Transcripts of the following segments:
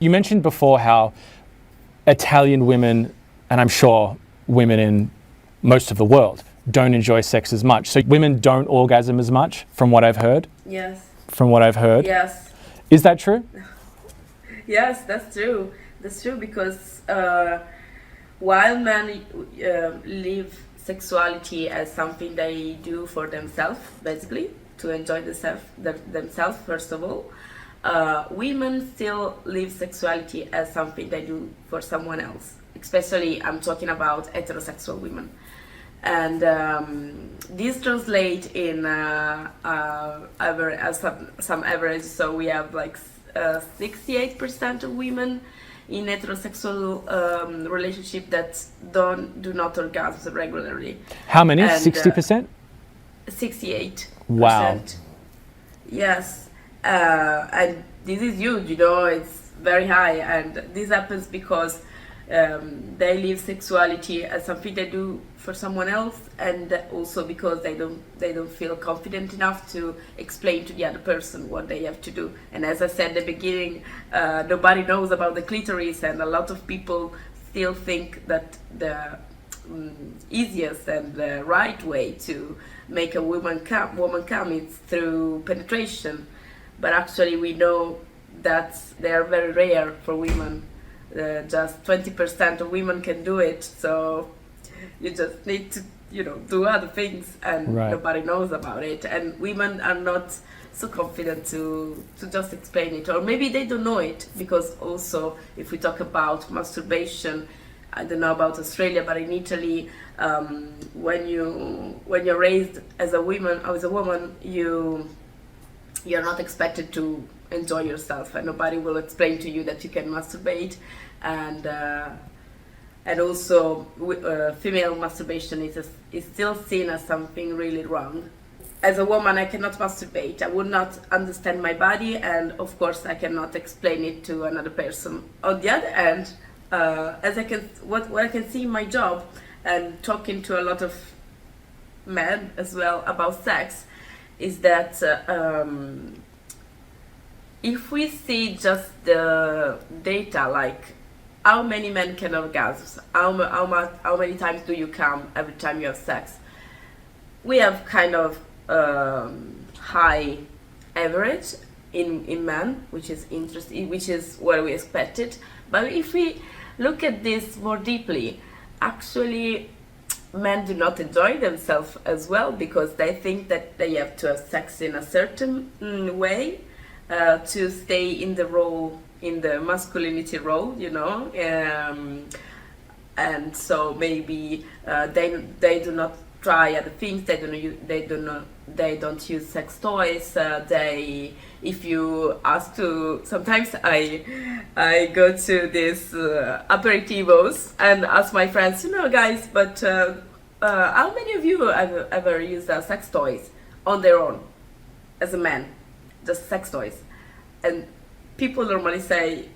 You mentioned before how Italian women, and I'm sure women in most of the world, don't enjoy sex as much. So women don't orgasm as much, from what I've heard? Yes. From what I've heard? Yes. Is that true? Yes, that's true. That's true because while men live sexuality as something they do for themselves, basically, to enjoy themselves, first of all, women still live sexuality as something they do for someone else. Especially, I'm talking about heterosexual women. And this translates in some average. So we have like 68% of women in heterosexual relationship that do not orgasm regularly. How many? 60%? 68%. Wow. Yes, and this is huge. It's very high, and this happens because they live sexuality as something they do for someone else, and also because they don't feel confident enough to explain to the other person what they have to do. And as I said at the beginning, nobody knows about the clitoris, and a lot of people still think that the easiest and the right way to make a woman come is through penetration, but actually we know that they are very rare for women. Just 20% of women can do it, so you just need to do other things, and right. Nobody knows about it, and women are not so confident to just explain it, or maybe they don't know it, because also if we talk about masturbation, I don't know about Australia, but in Italy, when you're raised as a woman, you're not expected to enjoy yourself, and nobody will explain to you that you can masturbate, and also female masturbation is still seen as something really wrong. As a woman, I cannot masturbate. I would not understand my body, and of course, I cannot explain it to another person. On the other hand, what I can see in my job and talking to a lot of men as well about sex, is that if we see just the data, like how many men can orgasm, how many times do you come every time you have sex, we have kind of high average in men, which is interesting, which is what we expected. But if we look at this more deeply, actually men do not enjoy themselves as well, because they think that they have to have sex in a certain way to stay in the role, in the masculinity role, and so maybe they do not try other things. They don't use sex toys. If you ask to, sometimes I go to these aperitivos and ask my friends, guys, but how many of you ever used sex toys on their own as a man, just sex toys? And people normally say,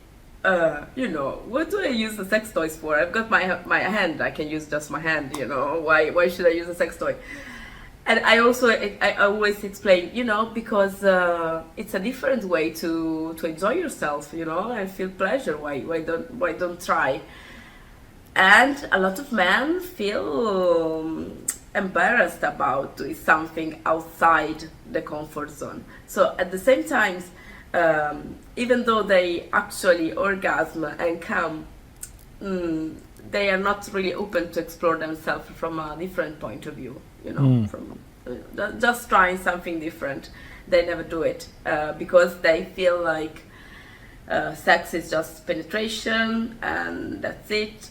what do I use the sex toys for? I've got my hand. I can use just my hand. Why should I use a sex toy? And I always explain, because it's a different way to enjoy yourself, and feel pleasure. Why don't try? And a lot of men feel embarrassed about doing something outside the comfort zone. So at the same time, even though they actually orgasm and come, they are not really open to explore themselves from a different point of view, from just trying something different. They never do it because they feel like sex is just penetration and that's it.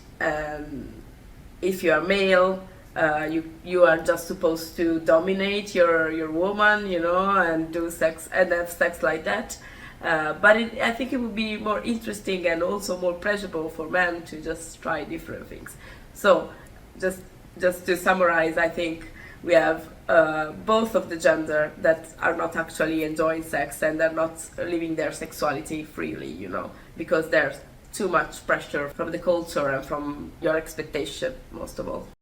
If you are male, you are just supposed to dominate your woman, and do sex and have sex like that. But I think it would be more interesting and also more pleasurable for men to just try different things. So just to summarize, I think we have both of the gender that are not actually enjoying sex, and they're not living their sexuality freely, because there's too much pressure from the culture and from your expectation, most of all.